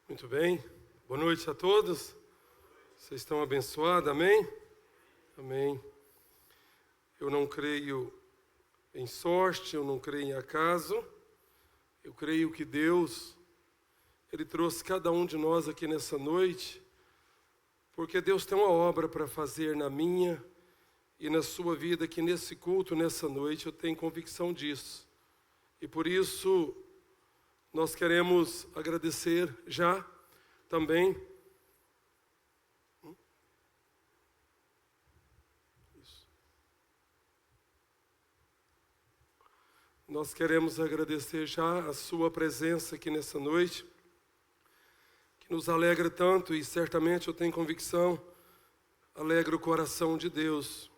Muito bem, boa noite a todos. Vocês estão abençoados, amém? Amém. Eu não creio em sorte, eu não creio em acaso. Eu creio que Deus, Ele trouxe cada um de nós aqui nessa noite, porque Deus tem uma obra para fazer na minha e na sua vida, que nesse culto, nessa noite, eu tenho convicção disso. E por isso, nós queremos agradecer já também. Nós queremos agradecer já a sua presença aqui nessa noite, que nos alegra tanto e certamente eu tenho convicção, alegra o coração de Deus.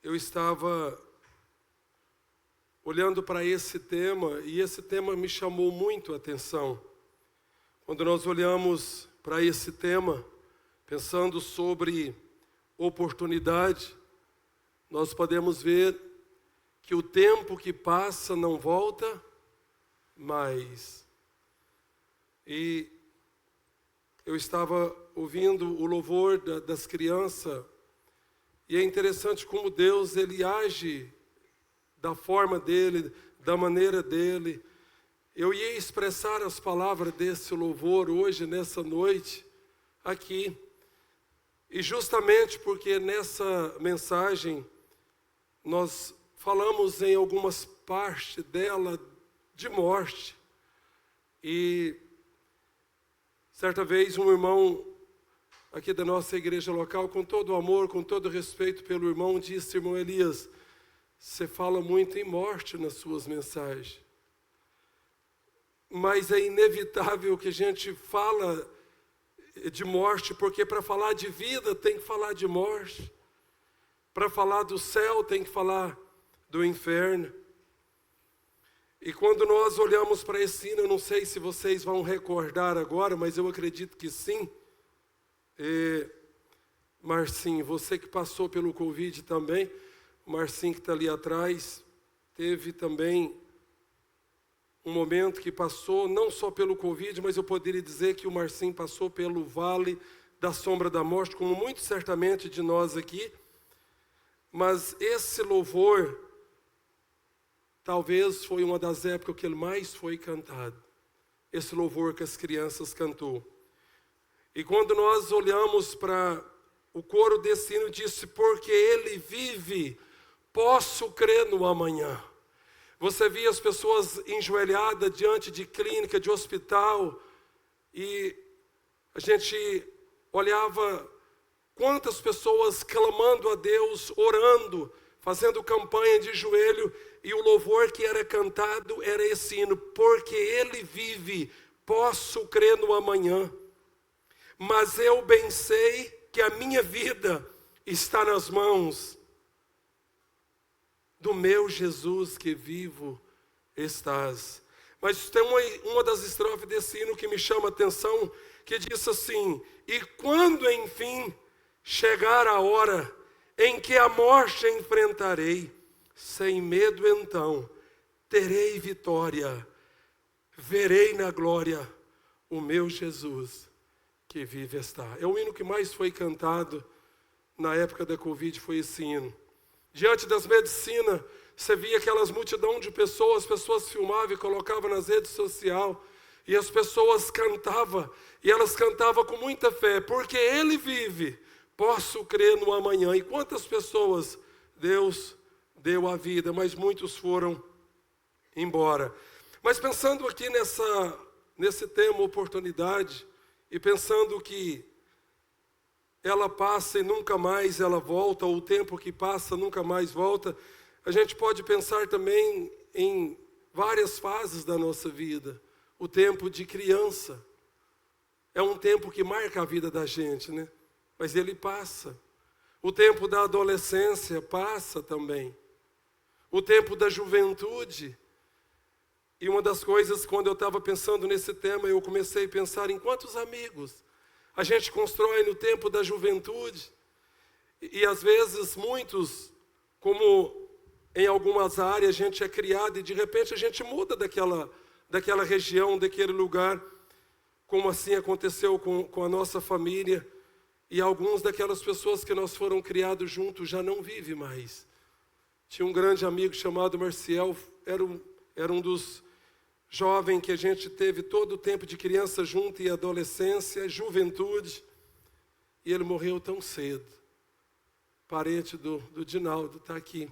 Eu estava olhando para esse tema e esse tema me chamou muito a atenção. Quando nós olhamos para esse tema, pensando sobre oportunidade, nós podemos ver que o tempo que passa não volta mais. E eu estava ouvindo o louvor das crianças, e é interessante como Deus, Ele age da forma dEle, da maneira dEle. Eu ia expressar as palavras desse louvor hoje, nessa noite, aqui. E justamente porque nessa mensagem, nós falamos em algumas partes dela de morte. E certa vez um irmão aqui da nossa igreja local, com todo o amor, com todo o respeito pelo irmão, disse: irmão Elias, você fala muito em morte nas suas mensagens. Mas é inevitável que a gente fala de morte, porque para falar de vida tem que falar de morte. Para falar do céu tem que falar do inferno. E quando nós olhamos para esse hino, eu não sei se vocês vão recordar agora, mas eu acredito que sim. Marcinho, você que passou pelo Covid também, o Marcinho que está ali atrás, teve também um momento que passou, não só pelo Covid, mas eu poderia dizer que o Marcinho passou pelo vale da sombra da morte, como muito certamente de nós aqui. Mas esse louvor, talvez foi uma das épocas que ele mais foi cantado. Esse louvor que as crianças cantou. E quando nós olhamos para o coro desse hino, disse: porque Ele vive, posso crer no amanhã. Você via as pessoas enjoelhadas diante de clínica, de hospital, e a gente olhava quantas pessoas clamando a Deus, orando, fazendo campanha de joelho, e o louvor que era cantado era esse hino: porque Ele vive, posso crer no amanhã. Mas eu bem sei que a minha vida está nas mãos do meu Jesus, que vivo estás. Mas tem uma das estrofes desse hino que me chama a atenção, que diz assim: e quando enfim chegar a hora em que a morte enfrentarei, sem medo então terei vitória, verei na glória o meu Jesus, que vive está. É o hino que mais foi cantado na época da Covid, foi esse hino. Diante das medicinas, você via aquelas multidão de pessoas, as pessoas filmavam e colocavam nas redes sociais, e as pessoas cantavam, e elas cantavam com muita fé: porque Ele vive, posso crer no amanhã. E quantas pessoas Deus deu a vida, mas muitos foram embora. Mas pensando aqui nesse tema, oportunidade, e pensando que ela passa e nunca mais ela volta, ou o tempo que passa nunca mais volta, a gente pode pensar também em várias fases da nossa vida. O tempo de criança é um tempo que marca a vida da gente, né? Mas ele passa. O tempo da adolescência passa também. O tempo da juventude. E uma das coisas, quando eu estava pensando nesse tema, eu comecei a pensar em quantos amigos a gente constrói no tempo da juventude. E às vezes muitos, como em algumas áreas a gente é criado e de repente a gente muda daquela daquela região, daquele lugar, como assim aconteceu com a nossa família. E alguns daquelas pessoas que nós foram criados juntos já não vivem mais. Tinha um grande amigo chamado Marcial, era um dos jovens que a gente teve todo o tempo de criança junto e adolescência, juventude. E ele morreu tão cedo. Parente do Dinaldo, está aqui.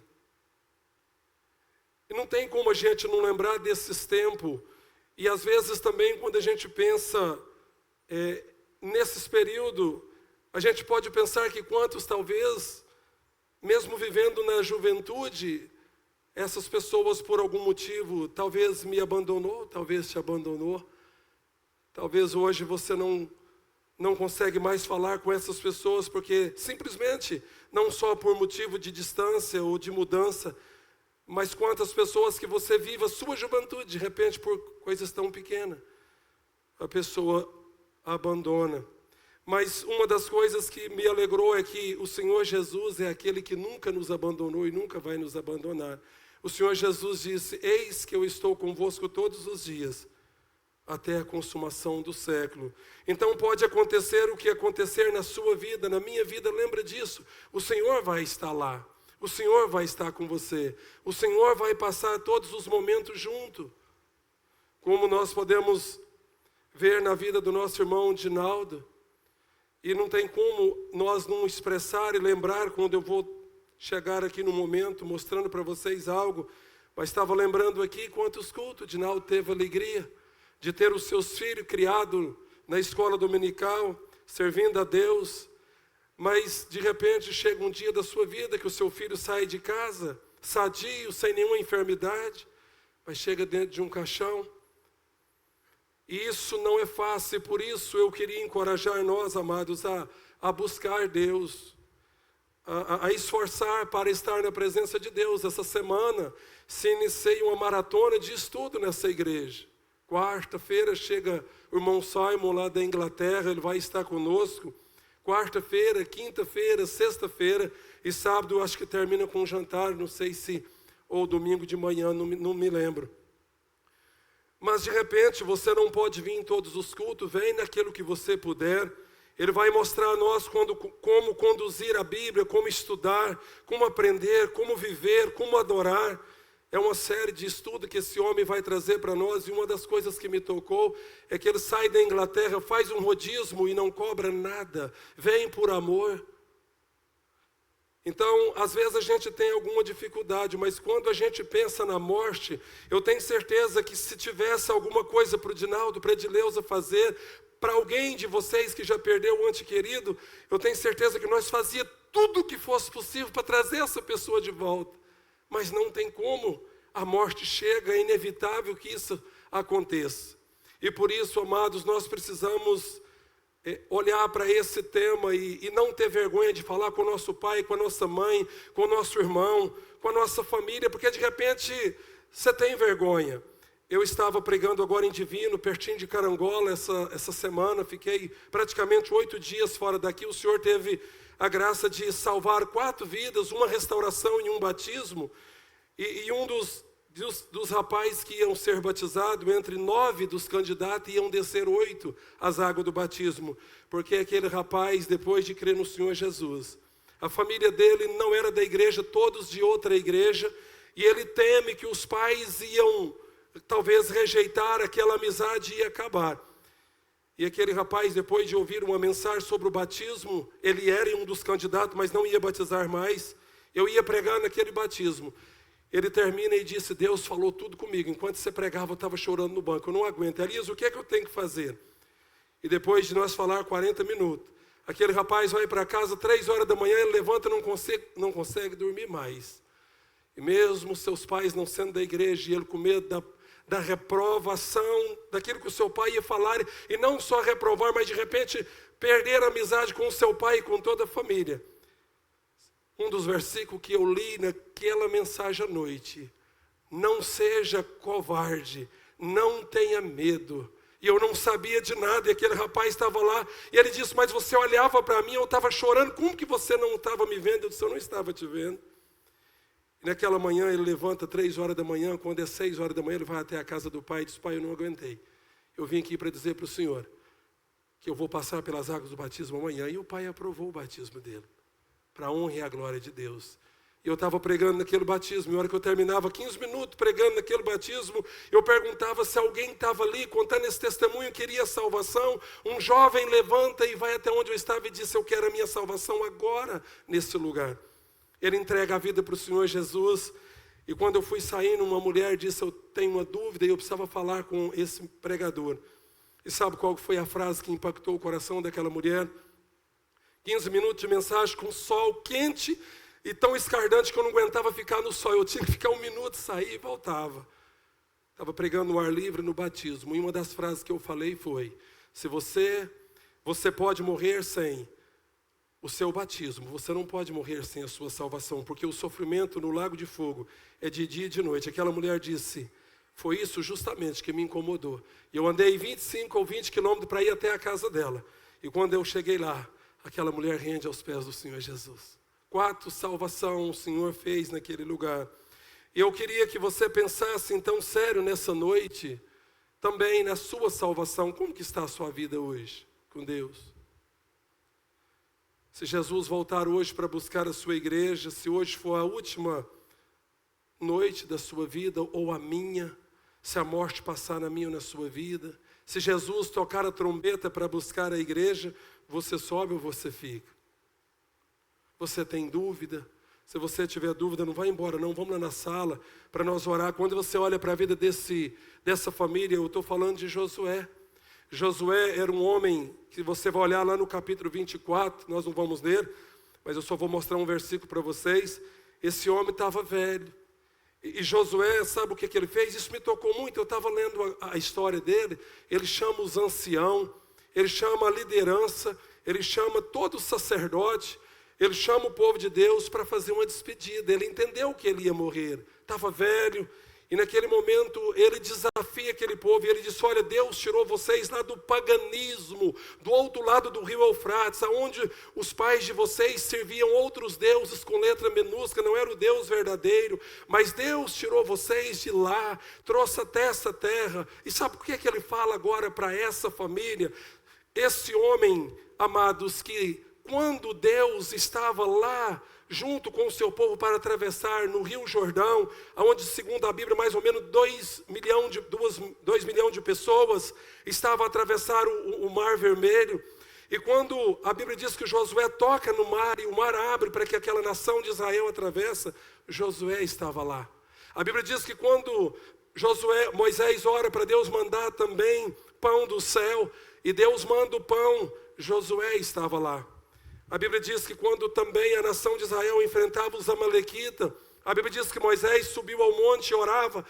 E não tem como a gente não lembrar desses tempos. E às vezes também quando a gente pensa nesses períodos, a gente pode pensar que quantos talvez, mesmo vivendo na juventude, essas pessoas por algum motivo, talvez me abandonou, talvez te abandonou. Talvez hoje você não consegue mais falar com essas pessoas, porque simplesmente, não só por motivo de distância ou de mudança, mas quantas pessoas que você vive a sua juventude, de repente por coisas tão pequenas, a pessoa abandona. Mas uma das coisas que me alegrou é que o Senhor Jesus é aquele que nunca nos abandonou e nunca vai nos abandonar. O Senhor Jesus disse: eis que eu estou convosco todos os dias, até a consumação do século. Então pode acontecer o que acontecer na sua vida, na minha vida, lembra disso. O Senhor vai estar lá. O Senhor vai estar com você. O Senhor vai passar todos os momentos junto. Como nós podemos ver na vida do nosso irmão Dinaldo. E não tem como nós não expressar e lembrar quando eu vou chegar aqui no momento, mostrando para vocês algo. Mas estava lembrando aqui quantos cultos Dinaldo teve alegria de ter os seus filhos criados na escola dominical, servindo a Deus. Mas de repente chega um dia da sua vida que o seu filho sai de casa, sadio, sem nenhuma enfermidade, mas chega dentro de um caixão. E isso não é fácil, por isso eu queria encorajar nós, amados, a buscar Deus, a esforçar para estar na presença de Deus. Essa semana se iniciei uma maratona de estudo nessa igreja. Quarta-feira chega o irmão Simon lá da Inglaterra, ele vai estar conosco. Quarta-feira, quinta-feira, sexta-feira e sábado acho que termina com um jantar, não sei se, ou domingo de manhã, não me lembro. Mas de repente você não pode vir em todos os cultos, vem naquilo que você puder. Ele vai mostrar a nós como conduzir a Bíblia, como estudar, como aprender, como viver, como adorar. É uma série de estudo que esse homem vai trazer para nós, e uma das coisas que me tocou é que ele sai da Inglaterra, faz um rodízio e não cobra nada, vem por amor. Então, às vezes a gente tem alguma dificuldade, mas quando a gente pensa na morte, eu tenho certeza que se tivesse alguma coisa para o Dinaldo, para a Edileuza fazer, para alguém de vocês que já perdeu um ente querido, eu tenho certeza que nós fazíamos tudo o que fosse possível para trazer essa pessoa de volta. Mas não tem como, a morte chega, é inevitável que isso aconteça. E por isso, amados, nós precisamos olhar para esse tema e não ter vergonha de falar com o nosso pai, com a nossa mãe, com o nosso irmão, com a nossa família, porque de repente você tem vergonha. Eu estava pregando agora em Divino, pertinho de Carangola, essa semana, fiquei praticamente 8 dias fora daqui. O Senhor teve a graça de salvar 4 vidas, uma restauração e um batismo, e um dos rapazes que iam ser batizados, entre 9 dos candidatos, iam descer 8 as águas do batismo, porque aquele rapaz, depois de crer no Senhor Jesus, a família dele não era da igreja, todos de outra igreja, e ele teme que os pais iam talvez rejeitar aquela amizade e acabar. E aquele rapaz, depois de ouvir uma mensagem sobre o batismo, ele era um dos candidatos, mas não ia batizar mais. Eu ia pregar naquele batismo. Ele termina e disse: Deus falou tudo comigo. Enquanto você pregava, eu estava chorando no banco. Eu não aguento. Elias, o que é que eu tenho que fazer? E depois de nós falar 40 minutos, aquele rapaz vai para casa, 3 horas da manhã, ele levanta e não consegue dormir mais. E mesmo seus pais não sendo da igreja, e ele com medo da reprovação, daquilo que o seu pai ia falar, e não só reprovar, mas de repente perder a amizade com o seu pai e com toda a família. Um dos versículos que eu li naquela mensagem à noite: não seja covarde, não tenha medo. E eu não sabia de nada, e aquele rapaz estava lá, e ele disse: mas você olhava para mim, eu estava chorando, como que você não estava me vendo? Eu disse: eu não estava te vendo. E naquela manhã ele levanta 3 horas da manhã, quando é 6 horas da manhã ele vai até a casa do pai e diz: pai, eu não aguentei. Eu vim aqui para dizer para o senhor que eu vou passar pelas águas do batismo amanhã. E o pai aprovou o batismo dele, para a honra e a glória de Deus. E eu estava pregando naquele batismo, e a hora que eu terminava 15 minutos pregando naquele batismo, eu perguntava se alguém estava ali contando esse testemunho, queria salvação. Um jovem levanta e vai até onde eu estava e disse: eu quero a minha salvação agora, nesse lugar. Ele entrega a vida para o Senhor Jesus. E quando eu fui saindo, uma mulher disse: eu tenho uma dúvida e eu precisava falar com esse pregador. E sabe qual foi a frase que impactou o coração daquela mulher? 15 minutos de mensagem com sol quente e tão escardante que eu não aguentava ficar no sol. Eu tinha que ficar 1 minuto, sair e voltava. Estava pregando no ar livre no batismo. E uma das frases que eu falei foi: se você pode morrer sem o seu batismo, você não pode morrer sem a sua salvação, porque o sofrimento no lago de fogo é de dia e de noite. Aquela mulher disse: foi isso justamente que me incomodou. E eu andei 25 ou 20 quilômetros para ir até a casa dela. E quando eu cheguei lá, aquela mulher rende aos pés do Senhor Jesus. 4 salvação o Senhor fez naquele lugar. E eu queria que você pensasse então sério nessa noite, também na sua salvação. Como que está a sua vida hoje com Deus? Se Jesus voltar hoje para buscar a sua igreja, se hoje for a última noite da sua vida ou a minha, se a morte passar na minha ou na sua vida, se Jesus tocar a trombeta para buscar a igreja, você sobe ou você fica? Você tem dúvida? Se você tiver dúvida, não vai embora não, vamos lá na sala para nós orar. Quando você olha para a vida dessa família, eu estou falando de Josué. Josué era um homem que você vai olhar lá no capítulo 24, nós não vamos ler, mas eu só vou mostrar um versículo para vocês. Esse homem estava velho. E Josué, sabe o que ele fez? Isso me tocou muito. Eu estava lendo a história dele. Ele chama os anciãos, ele chama a liderança, ele chama todo o sacerdote, ele chama o povo de Deus para fazer uma despedida. Ele entendeu que ele ia morrer, estava velho. E naquele momento ele desafia aquele povo e ele diz: olha, Deus tirou vocês lá do paganismo, do outro lado do rio Eufrates, onde os pais de vocês serviam outros deuses com letra minúscula, não era o Deus verdadeiro, mas Deus tirou vocês de lá, trouxe até essa terra. E sabe por que ele fala agora para essa família? Esse homem, amados, que quando Deus estava lá junto com o seu povo para atravessar no Rio Jordão, onde, segundo a Bíblia, mais ou menos 2 milhões de pessoas estavam a atravessar o Mar Vermelho. E quando a Bíblia diz que Josué toca no mar e o mar abre para que aquela nação de Israel atravessa, Josué estava lá. A Bíblia diz que quando Moisés ora para Deus mandar também pão do céu, e Deus manda o pão, Josué estava lá. A Bíblia diz que quando também a nação de Israel enfrentava os amalequitas, a Bíblia diz que Moisés subiu ao monte e orava,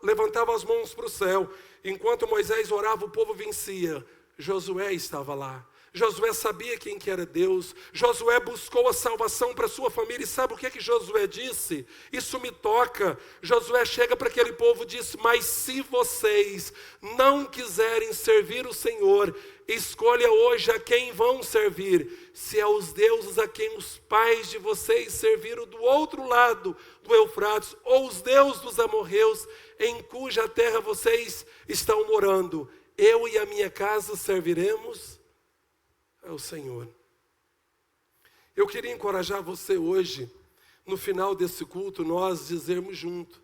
levantava as mãos para o céu. Enquanto Moisés orava, o povo vencia. Josué estava lá. Josué sabia quem que era Deus. Josué buscou a salvação para sua família. E sabe o que Josué disse? Isso me toca. Josué chega para aquele povo e disse: mas se vocês não quiserem servir o Senhor, escolha hoje a quem vão servir. Se é os deuses a quem os pais de vocês serviram do outro lado do Eufrates, ou os deuses dos amorreus em cuja terra vocês estão morando, eu e a minha casa serviremos ao Senhor. Eu queria encorajar você hoje, no final desse culto, nós dizermos junto,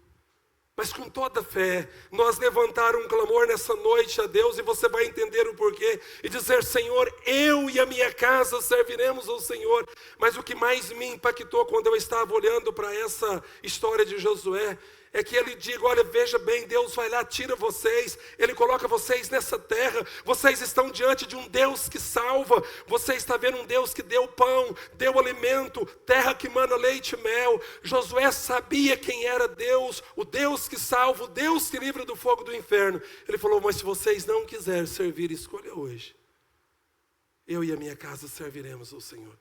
mas com toda fé, nós levantar um clamor nessa noite a Deus, e você vai entender o porquê, e dizer: Senhor, eu e a minha casa serviremos ao Senhor. Mas o que mais me impactou quando eu estava olhando para essa história de Josué, é que ele diz: olha, veja bem, Deus vai lá, tira vocês, Ele coloca vocês nessa terra, vocês estão diante de um Deus que salva, você está vendo um Deus que deu pão, deu alimento, terra que mana leite e mel. Josué sabia quem era Deus, o Deus que salva, o Deus que livra do fogo do inferno. Ele falou: mas se vocês não quiserem servir, escolha hoje. Eu e a minha casa serviremos ao Senhor.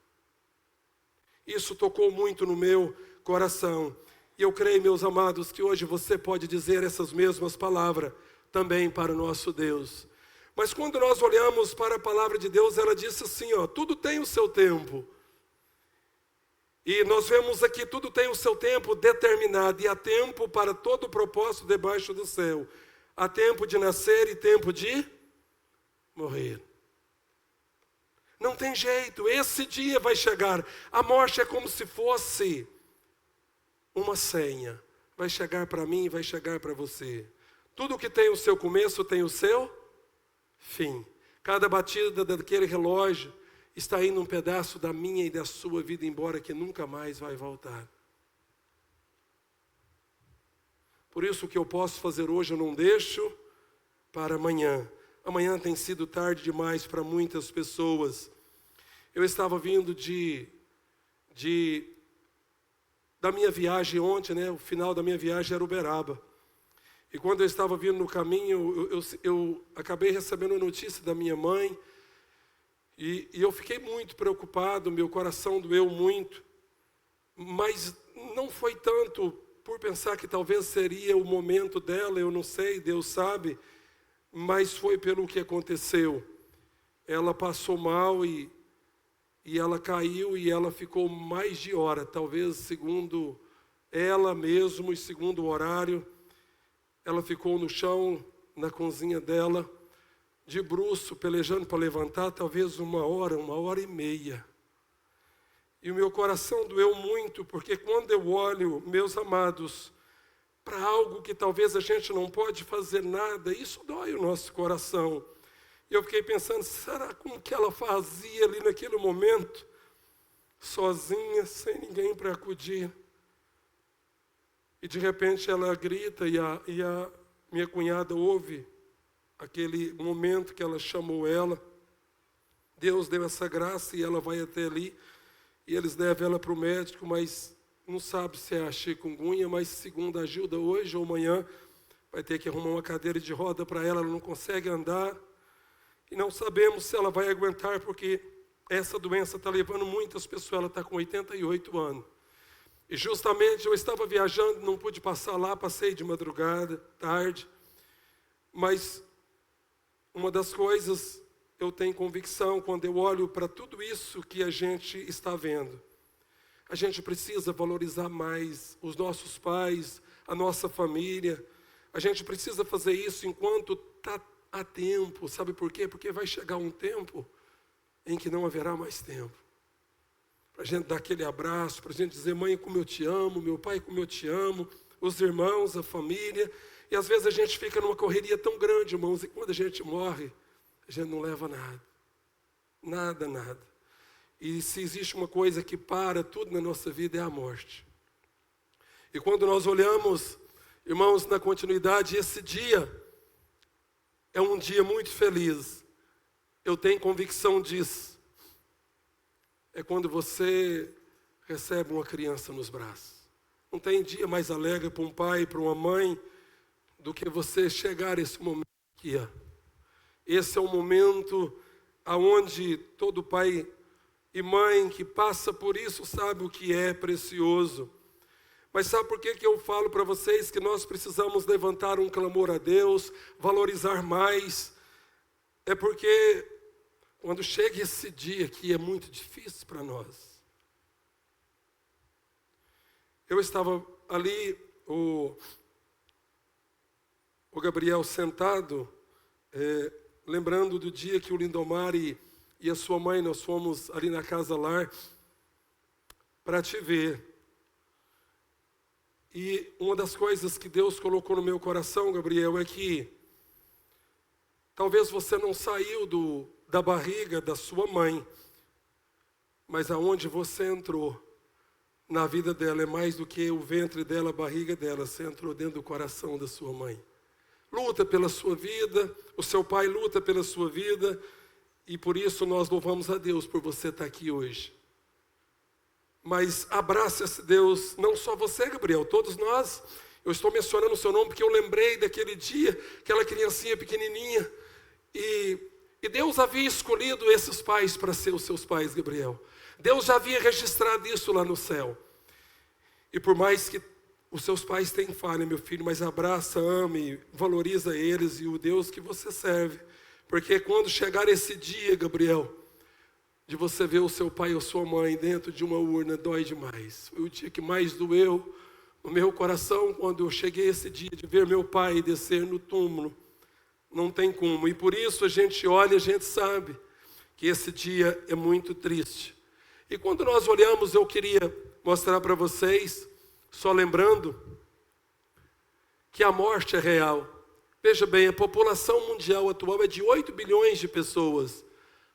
Isso tocou muito no meu coração. E eu creio, meus amados, que hoje você pode dizer essas mesmas palavras também para o nosso Deus. Mas quando nós olhamos para a palavra de Deus, ela diz assim, tudo tem o seu tempo. E nós vemos aqui, tudo tem o seu tempo determinado, e há tempo para todo o propósito debaixo do céu. Há tempo de nascer e tempo de morrer. Não tem jeito, esse dia vai chegar. A morte é como se fosse uma senha. Vai chegar para mim, vai chegar para você. Tudo que tem o seu começo tem o seu fim. Cada batida daquele relógio está indo um pedaço da minha e da sua vida embora, que nunca mais vai voltar. Por isso o que eu posso fazer hoje eu não deixo para amanhã. Amanhã tem sido tarde demais para muitas pessoas. Eu estava vindo da minha viagem ontem, né? O final da minha viagem era Uberaba. E quando eu estava vindo no caminho, eu acabei recebendo a notícia da minha mãe. E eu fiquei muito preocupado, meu coração doeu muito. Mas não foi tanto por pensar que talvez seria o momento dela, eu não sei, Deus sabe. Mas foi pelo que aconteceu. Ela passou mal e ela caiu e ela ficou mais de hora, talvez segundo ela mesmo e segundo o horário, ela ficou no chão, na cozinha dela, de bruço, pelejando para levantar, talvez 1h30. E o meu coração doeu muito, porque quando eu olho, meus amados, para algo que talvez a gente não pode fazer nada, isso dói o nosso coração. E eu fiquei pensando, será como que ela fazia ali naquele momento, sozinha, sem ninguém para acudir? E de repente ela grita e a minha cunhada ouve aquele momento que ela chamou ela. Deus deu essa graça e ela vai até ali. E eles levam ela para o médico, mas não sabe se é a chikungunya, mas segundo a Gilda, hoje ou amanhã, vai ter que arrumar uma cadeira de roda para ela, ela não consegue andar. E não sabemos se ela vai aguentar, porque essa doença está levando muitas pessoas, ela está com 88 anos. E justamente eu estava viajando, não pude passar lá, passei de madrugada, tarde. Mas uma das coisas, eu tenho convicção, quando eu olho para tudo isso que a gente está vendo, a gente precisa valorizar mais os nossos pais, a nossa família. A gente precisa fazer isso enquanto está a tempo. Sabe por quê? Porque vai chegar um tempo em que não haverá mais tempo. Para a gente dar aquele abraço, para a gente dizer, mãe, como eu te amo, meu pai, como eu te amo, os irmãos, a família. E às vezes a gente fica numa correria tão grande, irmãos, e quando a gente morre, a gente não leva nada. Nada, nada. E se existe uma coisa que para tudo na nossa vida é a morte. E quando nós olhamos, irmãos, na continuidade, esse dia é um dia muito feliz. Eu tenho convicção disso. É quando você recebe uma criança nos braços. Não tem dia mais alegre para um pai, para uma mãe, do que você chegar a esse momento aqui. Esse é o momento aonde todo pai e mãe que passa por isso sabe o que é precioso. Mas sabe por que eu falo para vocês que nós precisamos levantar um clamor a Deus, valorizar mais? É porque quando chega esse dia que é muito difícil para nós. Eu estava ali, o Gabriel sentado, lembrando do dia que o Lindomar e a sua mãe, nós fomos ali na Casa Lar para te ver. E uma das coisas que Deus colocou no meu coração, Gabriel, é que talvez você não saiu da barriga da sua mãe, mas aonde você entrou na vida dela é mais do que o ventre dela, a barriga dela. Você entrou dentro do coração da sua mãe. Luta pela sua vida, o seu pai luta pela sua vida, e por isso nós louvamos a Deus por você estar aqui hoje. Mas abraça esse Deus, não só você, Gabriel, todos nós. Eu estou mencionando o seu nome porque eu lembrei daquele dia, aquela criancinha pequenininha, e Deus havia escolhido esses pais para ser os seus pais, Gabriel. Deus já havia registrado isso lá no céu. E por mais que os seus pais têm falha, meu filho, mas abraça, ame, valoriza eles e o Deus que você serve. Porque quando chegar esse dia, Gabriel, de você ver o seu pai ou sua mãe dentro de uma urna dói demais. Foi o dia que mais doeu no meu coração quando eu cheguei esse dia de ver meu pai descer no túmulo. Não tem como. E por isso a gente olha, a gente sabe que esse dia é muito triste. E quando nós olhamos, eu queria mostrar para vocês, só lembrando, que a morte é real. Veja bem, a população mundial atual é de 8 bilhões de pessoas.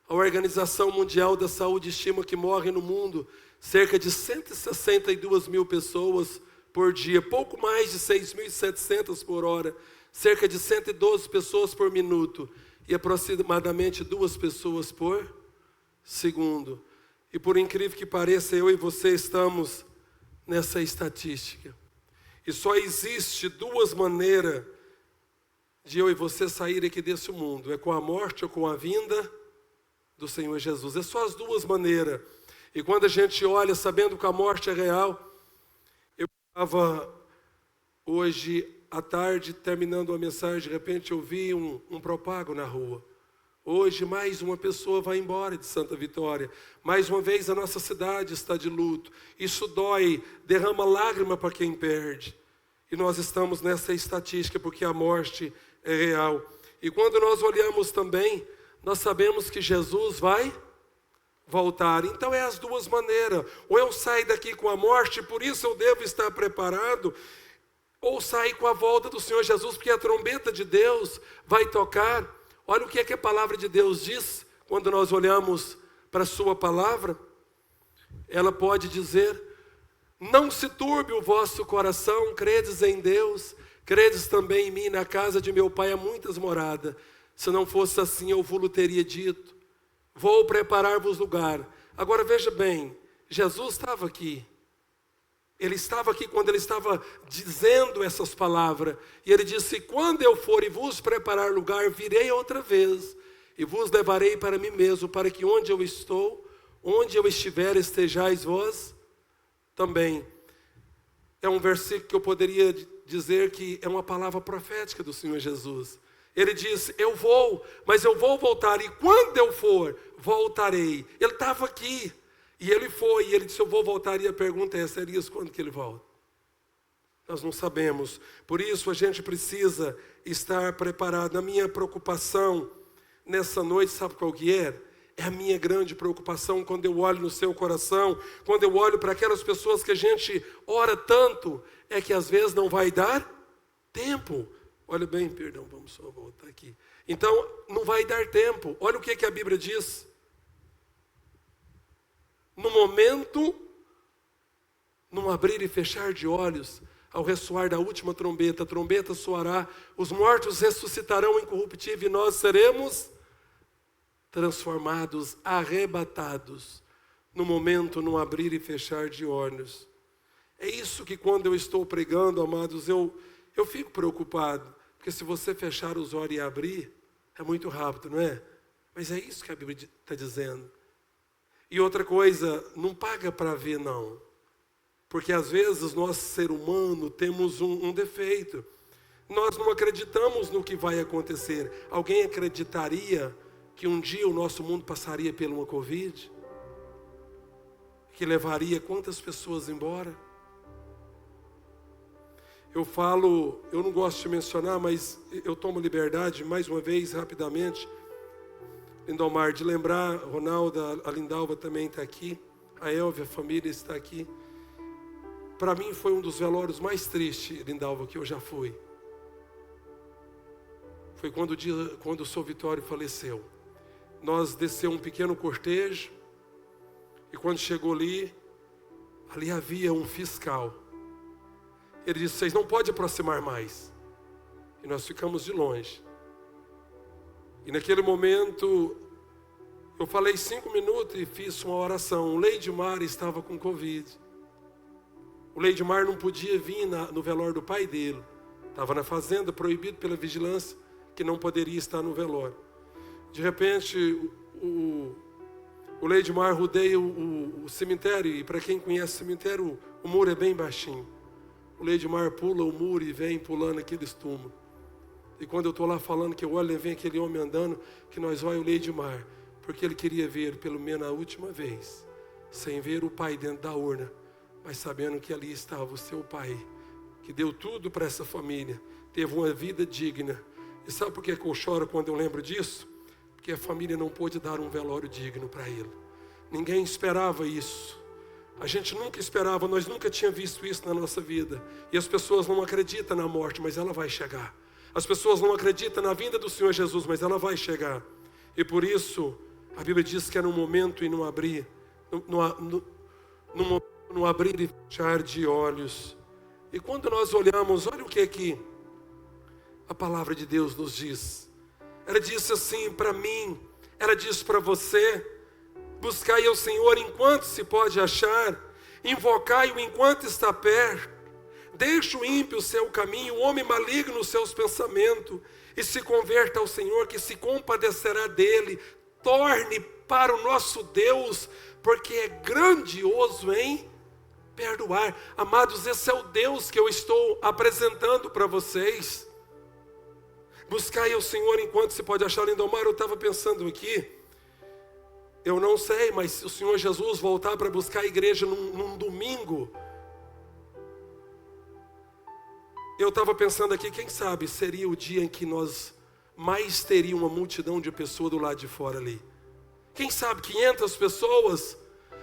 A Organização Mundial da Saúde estima que morrem no mundo cerca de 162 mil pessoas por dia, pouco mais de 6.700 por hora, cerca de 112 pessoas por minuto e aproximadamente 2 pessoas por segundo. E por incrível que pareça, eu e você estamos nessa estatística. E só existe 2 maneiras de eu e você sair aqui desse mundo. É com a morte ou com a vinda do Senhor Jesus. É só as 2 maneiras. E quando a gente olha sabendo que a morte é real, eu estava hoje à tarde terminando uma mensagem, de repente eu vi um propago na rua. Hoje mais uma pessoa vai embora de Santa Vitória. Mais uma vez a nossa cidade está de luto. Isso dói, derrama lágrima para quem perde. E nós estamos nessa estatística porque a morte é real. E quando nós olhamos também, nós sabemos que Jesus vai voltar. Então é as 2 maneiras. Ou eu saio daqui com a morte, por isso eu devo estar preparado, ou sair com a volta do Senhor Jesus, porque a trombeta de Deus vai tocar. Olha o que é que a palavra de Deus diz, quando nós olhamos para a sua palavra. Ela pode dizer: não se turbe o vosso coração, credes em Deus, credes também em mim. Na casa de meu pai há muitas moradas. Se não fosse assim, eu vos teria dito: vou preparar-vos lugar. Agora veja bem, Jesus estava aqui. Ele estava aqui quando ele estava dizendo essas palavras. E ele disse: quando eu for e vos preparar lugar, virei outra vez e vos levarei para mim mesmo, para que onde eu estou, onde eu estiver, estejais vós também. É um versículo que eu poderia dizer que é uma palavra profética do Senhor Jesus. Ele disse: eu vou, mas eu vou voltar, e quando eu for, voltarei. Ele estava aqui, e ele foi, e ele disse: eu vou voltar. E a pergunta é: Elias, quando que ele volta? Nós não sabemos. Por isso a gente precisa estar preparado. A minha preocupação nessa noite, sabe qual que é? É a minha grande preocupação quando eu olho no seu coração, quando eu olho para aquelas pessoas que a gente ora tanto, é que às vezes não vai dar tempo. Olha bem, perdão, vamos só voltar aqui. Então, não vai dar tempo. Olha o que a Bíblia diz. No momento, num abrir e fechar de olhos, ao ressoar da última trombeta, a trombeta soará, os mortos ressuscitarão incorruptível e nós seremos transformados, arrebatados, no momento, num abrir e fechar de olhos. É isso que quando eu estou pregando, amados, eu fico preocupado, porque se você fechar os olhos e abrir, é muito rápido, não é? Mas é isso que a Bíblia está dizendo. E outra coisa, não paga para ver, não. Porque às vezes nós, ser humano, temos um defeito. Nós não acreditamos no que vai acontecer. Alguém acreditaria que um dia o nosso mundo passaria por uma Covid? Que levaria quantas pessoas embora? Eu falo, eu não gosto de mencionar, mas eu tomo liberdade, mais uma vez, rapidamente, Lindomar, de lembrar, Ronaldo, a Lindalva também está aqui, a Elvia, a família está aqui. Para mim foi um dos velórios mais tristes, Lindalva, que eu já fui. Foi quando o Sr. Vitório faleceu. Nós descemos um pequeno cortejo, e quando chegou ali havia um fiscal. Ele disse: vocês não podem aproximar mais. E nós ficamos de longe. E naquele momento, eu falei 5 minutos e fiz uma oração. O Leidmar estava com Covid. O Leidmar não podia vir no velório do pai dele. Estava na fazenda, proibido pela vigilância, que não poderia estar no velório. De repente, o Leidmar rodeia o cemitério. E para quem conhece o cemitério, o muro é bem baixinho. O Leidmar pula o muro e vem pulando aqueles túmulos. E quando eu estou lá falando, que eu olho e vem aquele homem andando, que nós olhamos o Leidmar. porque ele queria ver, pelo menos a última vez, sem ver o pai dentro da urna, mas sabendo que ali estava o seu pai, que deu tudo para essa família, teve uma vida digna. E sabe por que eu choro quando eu lembro disso? Porque a família não pôde dar um velório digno para ele. Ninguém esperava isso. A gente nunca esperava, nós nunca tínhamos visto isso na nossa vida. E as pessoas não acreditam na morte, mas ela vai chegar. As pessoas não acreditam na vinda do Senhor Jesus, mas ela vai chegar. E por isso, a Bíblia diz que é no momento e no abrir, no abrir e fechar de olhos. E quando nós olhamos, olha o que a palavra de Deus nos diz. Ela disse assim para mim, ela diz para você: buscai ao Senhor enquanto se pode achar, invocai-o enquanto está perto. Deixe o ímpio o seu caminho, o homem maligno os seus pensamentos, e se converta ao Senhor, que se compadecerá dele. Torne para o nosso Deus, porque é grandioso em perdoar. Amados, esse é o Deus que eu estou apresentando para vocês. Buscai ao Senhor enquanto se pode achar. Lindomar, eu estava pensando aqui, eu não sei, mas se o Senhor Jesus voltar para buscar a igreja num domingo, eu estava pensando aqui, quem sabe seria o dia em que nós mais teria uma multidão de pessoas do lado de fora ali. Quem sabe 500 pessoas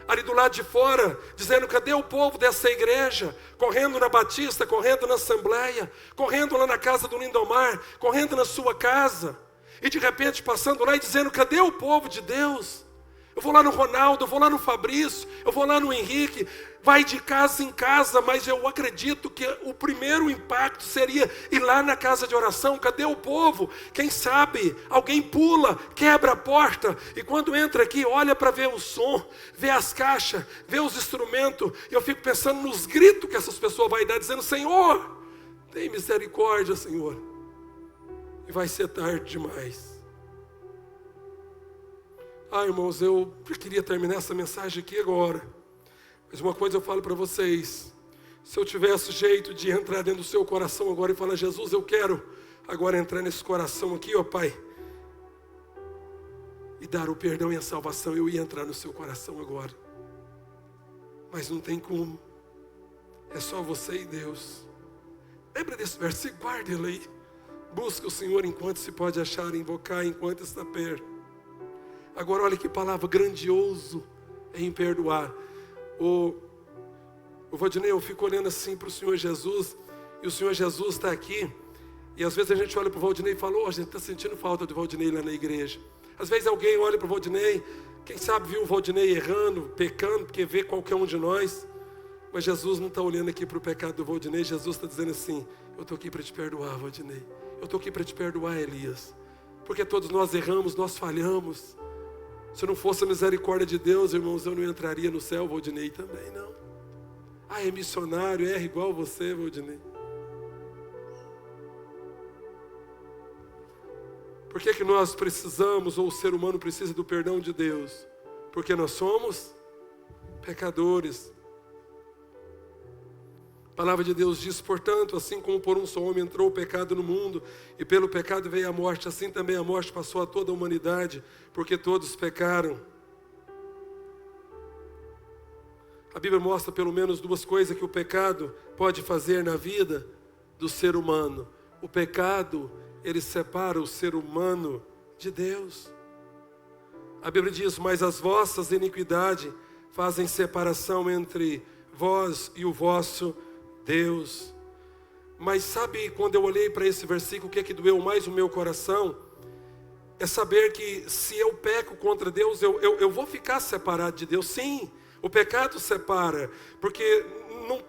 ali do lado de fora, dizendo: cadê o povo dessa igreja? Correndo na Batista, correndo na Assembleia, correndo lá na casa do Lindomar, correndo na sua casa. E de repente passando lá e dizendo: cadê o povo de Deus? Eu vou lá no Ronaldo, eu vou lá no Fabrício, eu vou lá no Henrique. Vai de casa em casa, mas eu acredito que o primeiro impacto seria ir lá na casa de oração. Cadê o povo? Quem sabe alguém pula, quebra a porta, e quando entra aqui, olha para ver o som, vê as caixas, vê os instrumentos, e eu fico pensando nos gritos que essas pessoas vão dar, dizendo: Senhor, tem misericórdia, Senhor. E vai ser tarde demais. Irmãos, eu queria terminar essa mensagem aqui agora. Mas uma coisa eu falo para vocês: se eu tivesse jeito de entrar dentro do seu coração agora e falar: Jesus, eu quero agora entrar nesse coração aqui, ó Pai, e dar o perdão e a salvação, eu ia entrar no seu coração agora. Mas não tem como. É só você e Deus. Lembra desse versículo? Guarde ele aí. Busca o Senhor enquanto se pode achar, invocar enquanto está perto. Agora olha que palavra: grandioso em perdoar. O Valdinei, eu fico olhando assim para o Senhor Jesus, e o Senhor Jesus está aqui, e às vezes a gente olha para o Valdinei e fala: a gente está sentindo falta do Valdinei lá na igreja. Às vezes alguém olha para o Valdinei, quem sabe viu o Valdinei errando, pecando, porque vê qualquer um de nós, mas Jesus não está olhando aqui para o pecado do Valdinei. Jesus está dizendo assim: eu estou aqui para te perdoar, Valdinei. Eu estou aqui para te perdoar, Elias, porque todos nós erramos, nós falhamos. Se não fosse a misericórdia de Deus, irmãos, eu não entraria no céu. Valdinei também não. É missionário, erra igual você, Valdinei. Por que nós precisamos, ou o ser humano precisa do perdão de Deus? Porque nós somos pecadores. A palavra de Deus diz: portanto, assim como por um só homem entrou o pecado no mundo, e pelo pecado veio a morte, assim também a morte passou a toda a humanidade, porque todos pecaram. A Bíblia mostra pelo menos duas coisas que o pecado pode fazer na vida do ser humano. O pecado, ele separa o ser humano de Deus. A Bíblia diz: mas as vossas iniquidades fazem separação entre vós e o vosso Deus. Mas sabe, quando eu olhei para esse versículo, o que é que doeu mais o meu coração? É saber que se eu peco contra Deus, eu vou ficar separado de Deus. Sim, o pecado separa, porque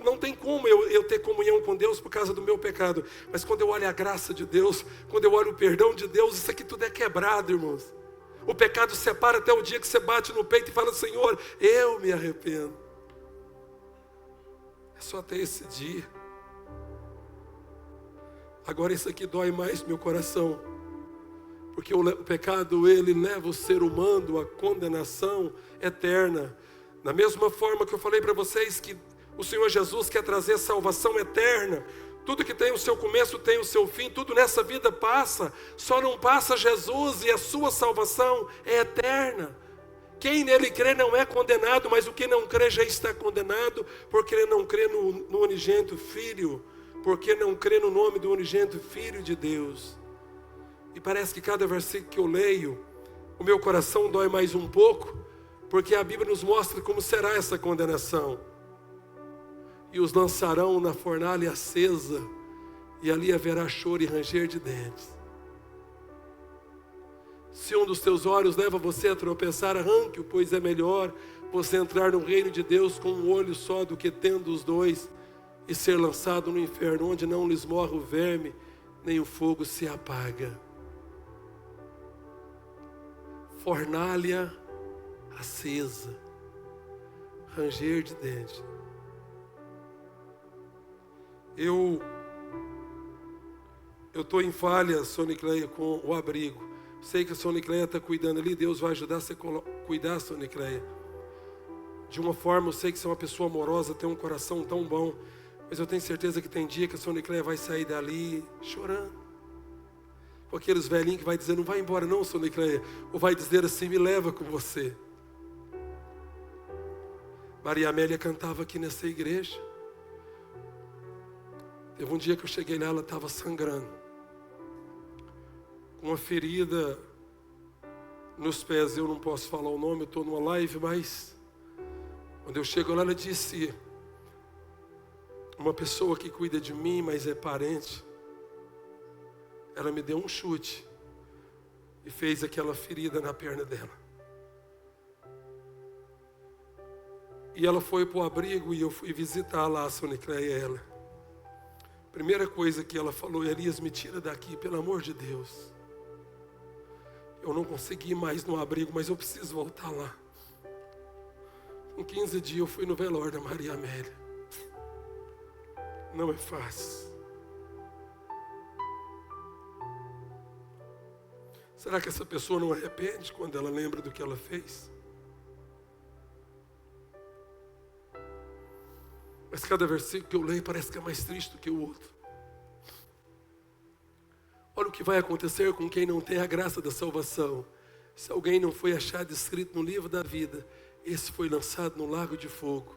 não tem como eu ter comunhão com Deus por causa do meu pecado. Mas quando eu olho a graça de Deus, quando eu olho o perdão de Deus, isso aqui tudo é quebrado, irmãos. O pecado separa até o dia que você bate no peito e fala: Senhor, eu me arrependo. É só até esse dia. Agora isso aqui dói mais meu coração, porque o pecado, ele leva o ser humano à condenação eterna. Da mesma forma que eu falei para vocês que o Senhor Jesus quer trazer salvação eterna, Tudo que tem o seu começo tem o seu fim, tudo nessa vida passa, só não passa Jesus, e a sua salvação é eterna. Quem nele crê não é condenado, mas o que não crê já está condenado, porque ele não crê no unigênito Filho, porque não crê no nome do unigênito Filho de Deus. E parece que cada versículo que eu leio, o meu coração dói mais um pouco, porque a Bíblia nos mostra como será essa condenação. E os lançarão na fornalha acesa, e ali haverá choro e ranger de dentes. Se um dos teus olhos leva você a tropeçar, arranque-o, pois é melhor você entrar no reino de Deus com um olho só do que tendo os dois e ser lançado no inferno, onde não lhes morre o verme, nem o fogo se apaga. Fornalha acesa, ranger de dentes. Eu estou em falha, Sonicleia, com o abrigo. Sei que a Sonicleia está cuidando ali, Deus vai ajudar você a cuidar, Sonicleia. De uma forma, eu sei que você é uma pessoa amorosa, tem um coração tão bom, mas eu tenho certeza que tem dia que a Sonicleia vai sair dali chorando. Com aqueles velhinhos que vai dizer, não vai embora não, Sonicleia, ou vai dizer assim, me leva com você. Maria Amélia cantava aqui nessa igreja. Teve um dia que eu cheguei lá, ela estava sangrando, com uma ferida nos pés. Eu não posso falar o nome, eu estou numa live, mas quando eu chego lá, ela disse, uma pessoa que cuida de mim, mas é parente, ela me deu um chute e fez aquela ferida na perna dela. E ela foi para o abrigo e eu fui visitar lá a Sonicleia e ela. Primeira coisa que ela falou, Elias, me tira daqui, pelo amor de Deus. Eu não consegui ir mais no abrigo, mas eu preciso voltar lá. Com 15 dias eu fui no velório da Maria Amélia. Não é fácil. Será que essa pessoa não arrepende quando ela lembra do que ela fez? Mas cada versículo que eu leio parece que é mais triste do que o outro. Olha o que vai acontecer com quem não tem a graça da salvação. Se alguém não foi achado escrito no livro da vida, esse foi lançado no lago de fogo.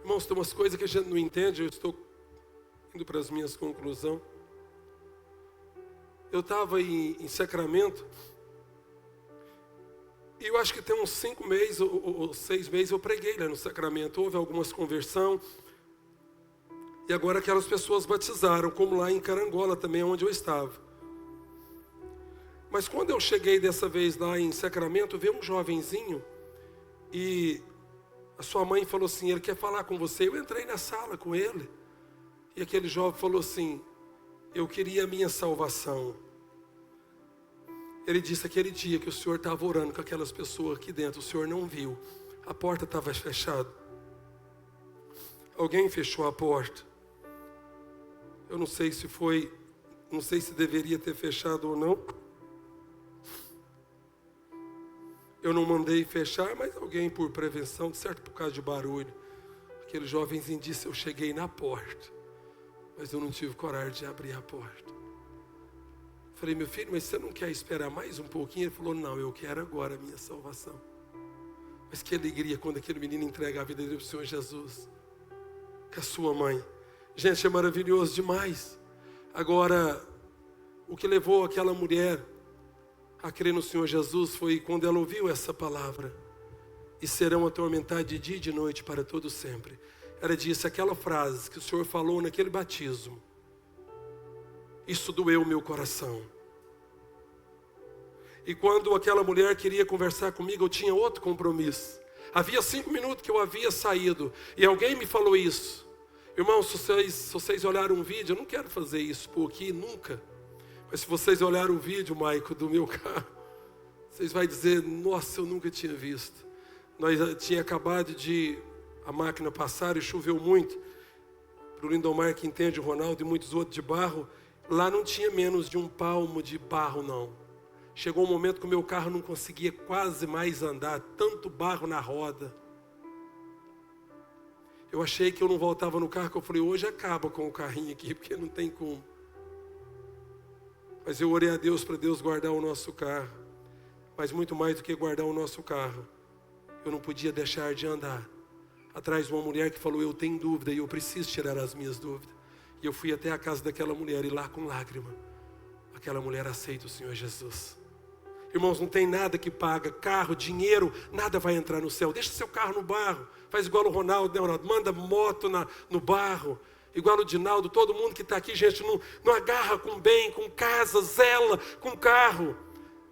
Irmãos, tem umas coisas que a gente não entende, eu estou indo para as minhas conclusões. Eu estava em Sacramento, e eu acho que tem uns 5 meses ou 6 meses eu preguei lá no Sacramento. Houve algumas conversões. E agora aquelas pessoas batizaram, como lá em Carangola também, onde eu estava. Mas quando eu cheguei dessa vez lá em Sacramento, veio um jovenzinho e a sua mãe falou assim, ele quer falar com você. Eu entrei na sala com ele e aquele jovem falou assim, eu queria a minha salvação. Ele disse, aquele dia que o senhor estava orando com aquelas pessoas aqui dentro, o senhor não viu, a porta estava fechada. Alguém fechou a porta. Eu não sei se foi, não sei se deveria ter fechado ou não. Eu não mandei fechar, mas alguém por prevenção, certo, por causa de barulho. Aquele jovenzinho disse, eu cheguei na porta, mas eu não tive coragem de abrir a porta. Falei, meu filho, mas você não quer esperar mais um pouquinho? Ele falou, não, eu quero agora a minha salvação. Mas que alegria quando aquele menino entrega a vida dele para o Senhor Jesus. Com a sua mãe. Gente, é maravilhoso demais. Agora, o que levou aquela mulher a crer no Senhor Jesus foi quando ela ouviu essa palavra. E serão atormentados de dia e de noite para todo sempre. Ela disse aquela frase que o Senhor falou naquele batismo. Isso doeu o meu coração. E quando aquela mulher queria conversar comigo, eu tinha outro compromisso. Havia 5 minutos que eu havia saído. E alguém me falou isso. Irmãos, se vocês olharem um vídeo, eu não quero fazer isso por aqui, nunca. Mas se vocês olharem o vídeo, Maico, do meu carro, vocês vão dizer, nossa, eu nunca tinha visto. Nós tinha acabado de a máquina passar e choveu muito. Para o Lindomar que entende, o Ronaldo e muitos outros de barro, lá não tinha menos de 1 palmo de barro, não. Chegou um momento que o meu carro não conseguia quase mais andar, tanto barro na roda. Eu achei que eu não voltava no carro, que eu falei, hoje acaba com o carrinho aqui, porque não tem como. Mas eu orei a Deus para Deus guardar o nosso carro. Mas muito mais do que guardar o nosso carro, eu não podia deixar de andar atrás de uma mulher que falou, eu tenho dúvida e eu preciso tirar as minhas dúvidas. E eu fui até a casa daquela mulher e lá com lágrima, aquela mulher aceita o Senhor Jesus. Irmãos, não tem nada que paga, carro, dinheiro, nada vai entrar no céu. Deixa seu carro no barro, faz igual o Ronaldo, né, Ronaldo? Manda moto no barro, igual o Dinaldo, todo mundo que está aqui, gente, não agarra com bem, com casa, zela, com carro.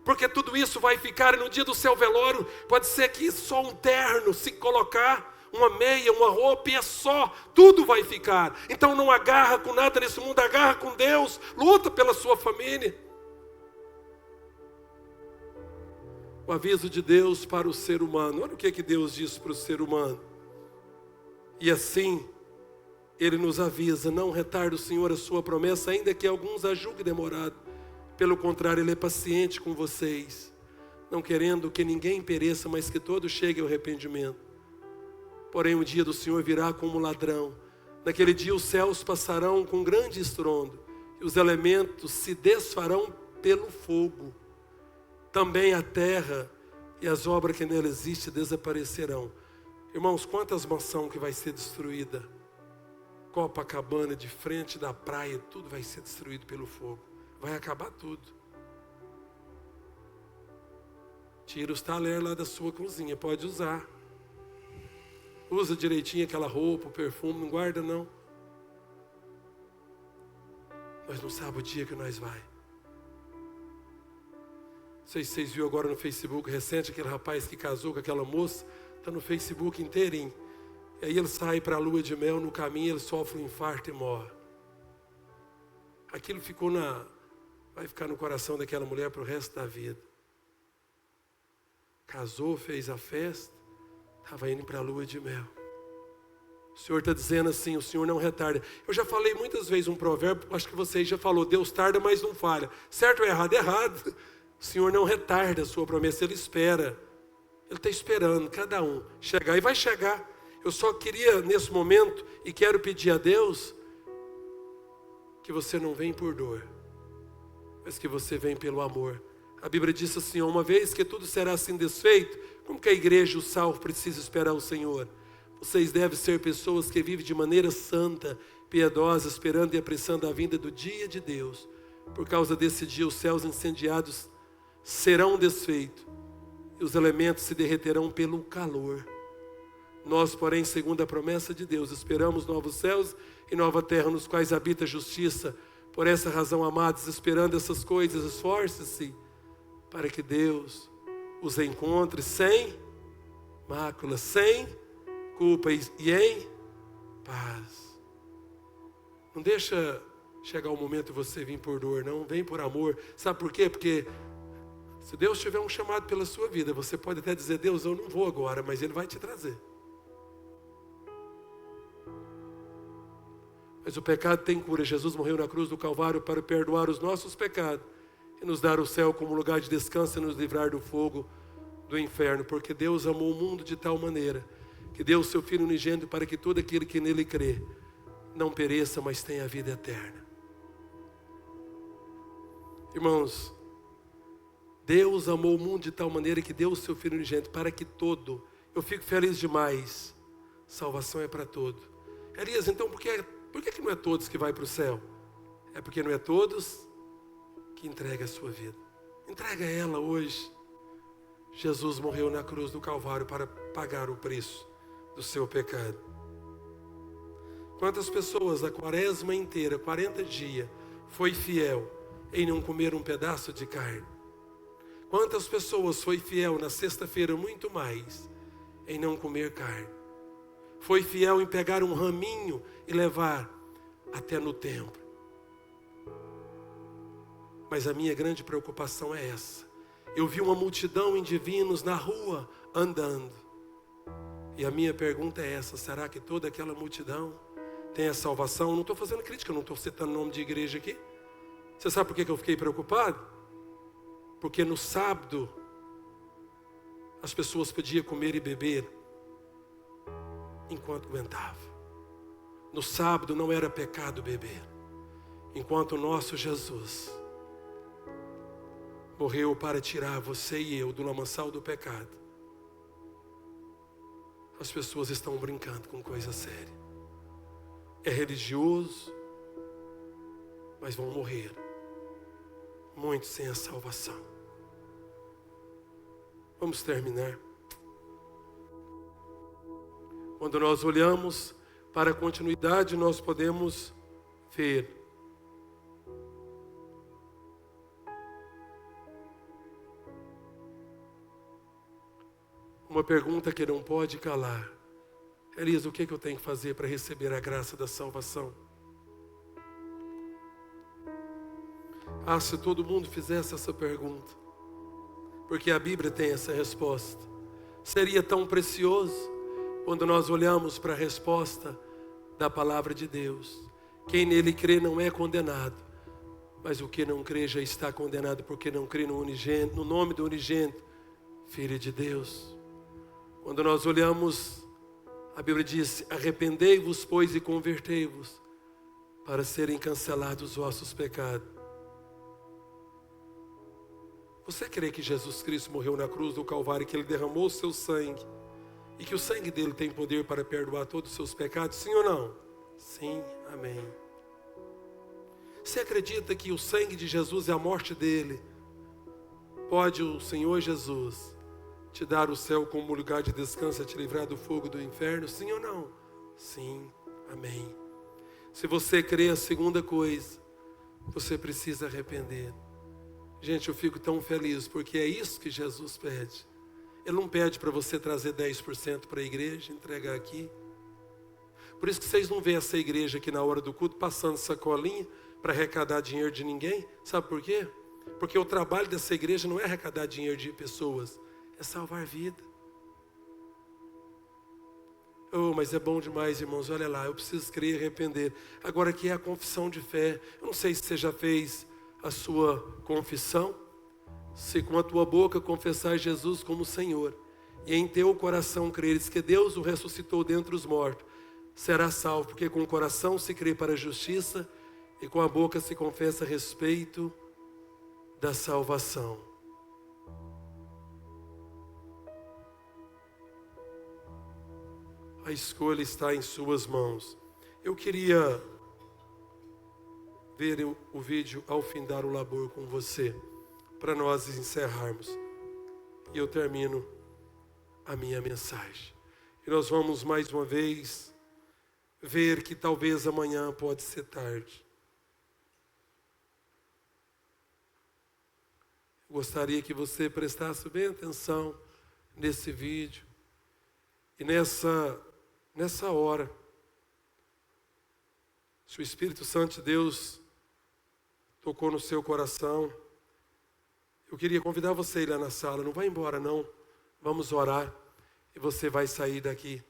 Porque tudo isso vai ficar, e no dia do seu velório, pode ser que só um terno, se colocar, uma meia, uma roupa, e é só, tudo vai ficar. Então não agarra com nada nesse mundo, agarra com Deus, luta pela sua família. O aviso de Deus para o ser humano, olha o que Deus disse para o ser humano. E assim, Ele nos avisa, não retarde o Senhor a sua promessa, ainda que alguns a julguem demorado. Pelo contrário, Ele é paciente com vocês, não querendo que ninguém pereça, mas que todos cheguem ao arrependimento. Porém, o dia do Senhor virá como ladrão. Naquele dia os céus passarão com grande estrondo, e os elementos se desfarão pelo fogo. Também a terra e as obras que nela existem desaparecerão. Irmãos, quantas mansões que vai ser destruída? Copacabana, de frente da praia, tudo vai ser destruído pelo fogo. Vai acabar tudo. Tira os talheres lá da sua cozinha, pode usar. Usa direitinho aquela roupa, o perfume, não guarda não. Nós não sabemos o dia que nós vai. Não sei se vocês viram agora no Facebook recente, aquele rapaz que casou com aquela moça, está no Facebook inteirinho. E aí ele sai para a lua de mel, no caminho ele sofre um infarto e morre. Aquilo vai ficar no coração daquela mulher para o resto da vida. Casou, fez a festa, estava indo para a lua de mel. O Senhor está dizendo assim, o Senhor não retarda. Eu já falei muitas vezes um provérbio, acho que vocês já falou, Deus tarda, mas não falha. Certo ou errado? Errado. O Senhor não retarda a sua promessa, Ele espera. Ele está esperando cada um chegar, e vai chegar. Eu só queria nesse momento, e quero pedir a Deus, que você não venha por dor, mas que você venha pelo amor. A Bíblia diz assim, uma vez que tudo será assim desfeito, como que a igreja, o salvo, precisa esperar o Senhor? Vocês devem ser pessoas que vivem de maneira santa, piedosa, esperando e apressando a vinda do dia de Deus. Por causa desse dia, os céus incendiados serão desfeitos, e os elementos se derreterão pelo calor. Nós, porém, segundo a promessa de Deus, esperamos novos céus e nova terra, nos quais habita a justiça. Por essa razão, amados, esperando essas coisas, esforce-se para que Deus os encontre sem mácula, sem culpa e em paz. Não deixa chegar o momento de você vir por dor, não, vem por amor. Sabe por quê? Porque se Deus tiver um chamado pela sua vida, você pode até dizer, Deus, eu não vou agora, mas Ele vai te trazer. Mas o pecado tem cura. Jesus morreu na cruz do Calvário para perdoar os nossos pecados e nos dar o céu como lugar de descanso e nos livrar do fogo do inferno. Porque Deus amou o mundo de tal maneira que deu o seu Filho unigênito para que todo aquele que nele crê não pereça, mas tenha a vida eterna. Irmãos, Deus amou o mundo de tal maneira que deu o seu Filho unigênito para que todo, eu fico feliz demais, salvação é para todo. Elias, então por que não é todos que vai para o céu? É porque não é todos que entrega a sua vida. Entrega ela hoje. Jesus morreu na cruz do Calvário para pagar o preço do seu pecado. Quantas pessoas a quaresma inteira, 40 dias, foi fiel em não comer um pedaço de carne? Quantas pessoas foi fiel na sexta-feira, muito mais, em não comer carne? Foi fiel em pegar um raminho e levar até no templo. Mas a minha grande preocupação é essa. Eu vi uma multidão de divinos na rua andando. E a minha pergunta é essa, será que toda aquela multidão tem a salvação? Não estou fazendo crítica, não estou citando nome de igreja aqui. Você sabe por que eu fiquei preocupado? Porque no sábado as pessoas podiam comer e beber enquanto aguentava. No sábado não era pecado beber. Enquanto o nosso Jesus morreu para tirar você e eu do lamaçal do pecado, as pessoas estão brincando com coisa séria. É religioso, mas vão morrer muitos sem a salvação. Vamos terminar. Quando nós olhamos para a continuidade, nós podemos ver uma pergunta que não pode calar. Elias, o que eu tenho que fazer para receber a graça da salvação? Se todo mundo fizesse essa pergunta, porque a Bíblia tem essa resposta, seria tão precioso quando nós olhamos para a resposta da palavra de Deus. Quem nele crê não é condenado, mas o que não crê já está condenado, porque não crê no unigênito, no nome do unigênito, Filho de Deus. Quando nós olhamos, a Bíblia diz: arrependei-vos, pois, e convertei-vos, para serem cancelados os vossos pecados. Você crê que Jesus Cristo morreu na cruz do Calvário, que Ele derramou o seu sangue, e que o sangue dele tem poder para perdoar todos os seus pecados? Sim ou não? Sim, amém. Você acredita que o sangue de Jesus e a morte dele, pode o Senhor Jesus te dar o céu como lugar de descanso, te livrar do fogo do inferno? Sim ou não? Sim, amém. Se você crê, a segunda coisa, você precisa arrepender. Gente, eu fico tão feliz, porque é isso que Jesus pede. Ele não pede para você trazer 10% para a igreja, entregar aqui. Por isso que vocês não veem essa igreja aqui na hora do culto passando sacolinha para arrecadar dinheiro de ninguém. Sabe por quê? Porque o trabalho dessa igreja não é arrecadar dinheiro de pessoas, é salvar vida. Oh, mas é bom demais, irmãos. Olha lá, eu preciso crer e arrepender. Agora aqui é a confissão de fé. Eu não sei se você já fez a sua confissão. Se com a tua boca confessar Jesus como Senhor e em teu coração creres que Deus o ressuscitou dentre os mortos, será salvo, porque com o coração se crê para a justiça e com a boca se confessa a respeito da salvação. A escolha está em suas mãos. Eu queria ver o vídeo ao findar o labor com você, para nós encerrarmos. E eu termino a minha mensagem. E nós vamos mais uma vez ver que talvez amanhã pode ser tarde. Gostaria que você prestasse bem atenção nesse vídeo. E nessa hora, se o Espírito Santo de Deus tocou no seu coração, eu queria convidar você a ir lá na sala. Não vai embora não. Vamos orar e você vai sair daqui.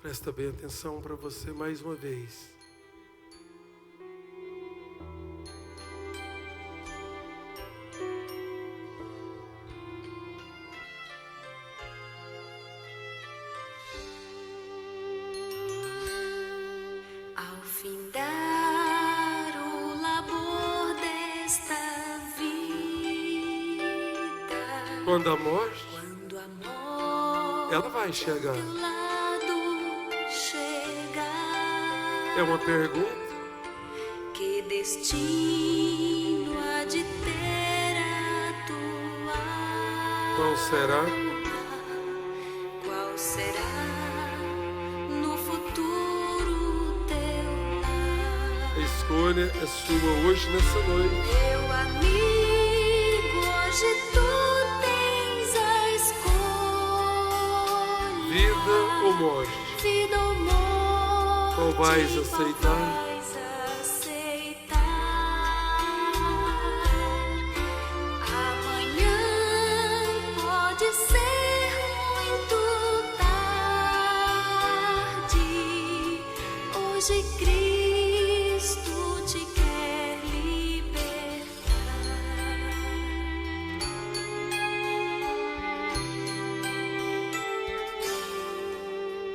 Presta bem atenção para você mais uma vez. Ao findar o labor desta vida. Quando a morte, Quando a morte ela vai chegar. ao teu lado chegar, É uma pergunta. que destino há de ter a tua Qual será? alma? Qual será no futuro teu lar? A escolha é sua hoje, nessa noite. Meu amigo, hoje tu tens a escolha. Vida ou morte? Vida ou morte, Qual vais qual aceitar? vais aceitar? Amanhã pode ser muito tarde. Hoje Cristo te quer libertar.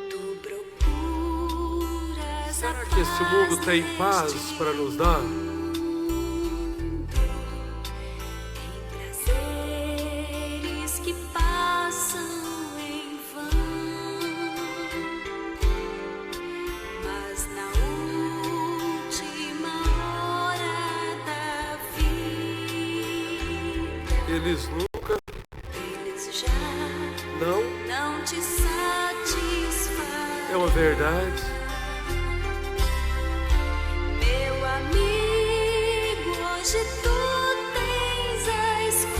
Tu procuras Será que esse mundo tem paz para nos dar? Tem prazeres que passam em vão, mas na última hora da vida, Eles nunca eles já não. não te satisfazem. É uma verdade. Meu amigo, hoje tu tens a escolha.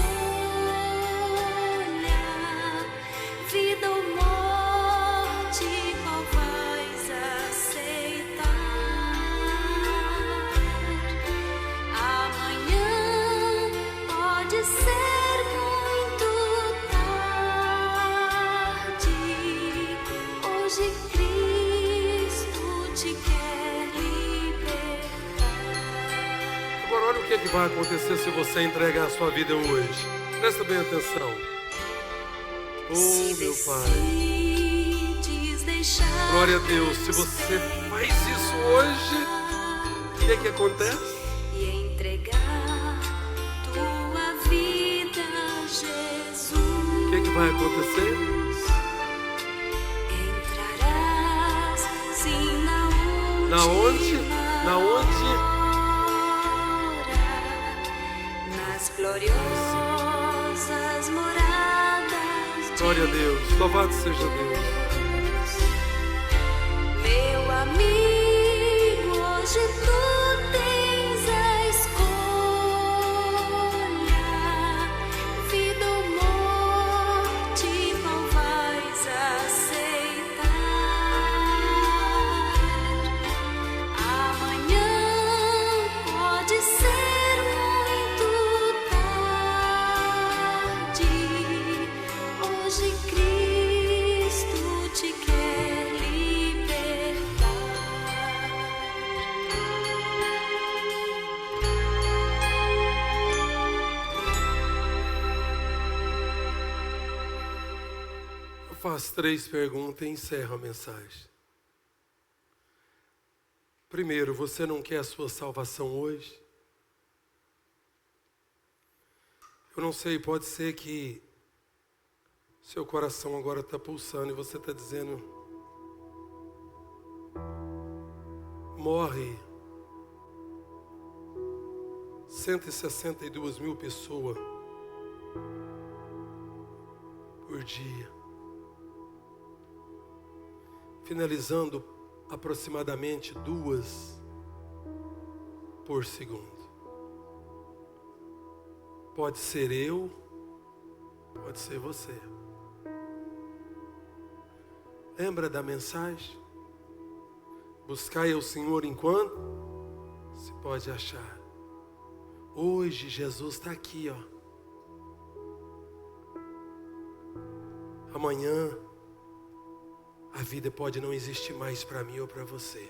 Vida ou morte, qual vais aceitar? Amanhã pode ser muito tarde. Hoje Cristo te quer libertar. Agora olha o que vai acontecer se você entregar a sua vida hoje. Presta bem atenção. Oh, Se meu Pai. decides deixar Glória a Deus. Se você faz isso hoje, o que acontece? e entregar tua vida a Jesus, O que vai acontecer? entrarás sim na Na onde? Na onde? hora, nas gloriosas moradas de Glória a Deus. Louvado seja Deus. Meu amigo, hoje tu tens a escolha. Vida ou morte, qual vais aceitar? Amanhã pode ser muito tarde. Hoje Cristo te quer libertar. Eu faço 3 perguntas e encerro a mensagem. Primeiro, você não quer a sua salvação hoje? Eu não sei, pode ser que seu coração agora está pulsando e você está dizendo: morre 162 mil pessoas por dia, finalizando aproximadamente 2 por segundo. Pode ser eu, pode ser você. Lembra da mensagem? Buscai ao Senhor enquanto se pode achar. Hoje Jesus está aqui, ó. Amanhã a vida pode não existir mais para mim ou para você.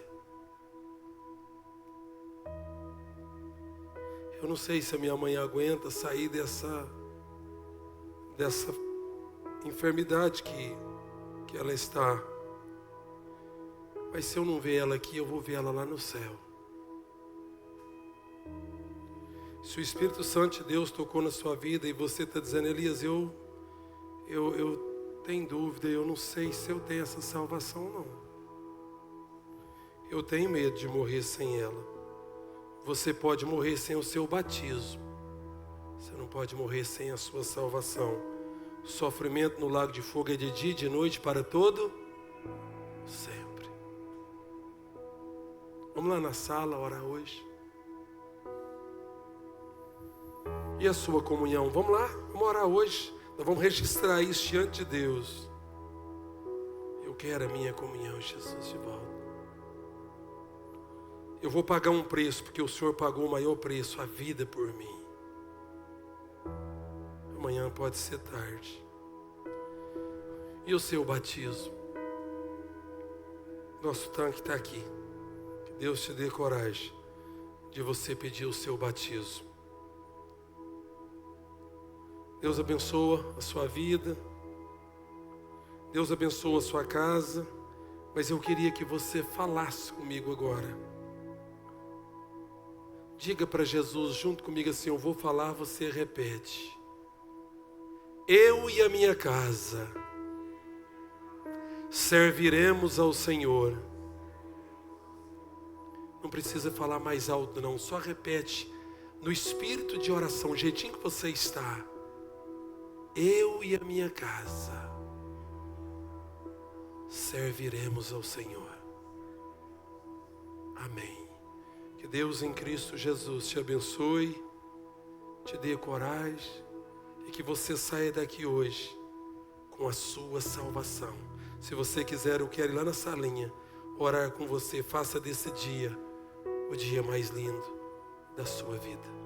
Eu não sei se a minha mãe aguenta sair dessa enfermidade que ela está. Mas se eu não ver ela aqui, eu vou ver ela lá no céu. Se o Espírito Santo de Deus tocou na sua vida e você está dizendo, Elias, eu tenho dúvida, eu não sei se eu tenho essa salvação ou não. Eu tenho medo de morrer sem ela. Você pode morrer sem o seu batismo. Você não pode morrer sem a sua salvação. O sofrimento no lago de fogo é de dia e de noite para todo sempre. Vamos lá na sala orar hoje. E a sua comunhão? Vamos lá, vamos orar hoje. Nós vamos registrar isso diante de Deus. Eu quero a minha comunhão, Jesus, de volta. Eu vou pagar um preço, porque o Senhor pagou o maior preço, a vida por mim. Amanhã pode ser tarde. E o seu batismo? Nosso tanque está aqui. Que Deus te dê coragem de você pedir o seu batismo. Deus abençoa a sua vida. Deus abençoa a sua casa. Mas eu queria que você falasse comigo agora. Diga para Jesus junto comigo assim, eu vou falar, você repete. Eu e a minha casa serviremos ao Senhor. Não precisa falar mais alto não, só repete no espírito de oração, o jeitinho que você está. Eu e a minha casa serviremos ao Senhor. Amém. Que Deus em Cristo Jesus te abençoe, te dê coragem e que você saia daqui hoje com a sua salvação. Se você quiser, eu quero ir lá na salinha orar com você. Faça desse dia o dia mais lindo da sua vida.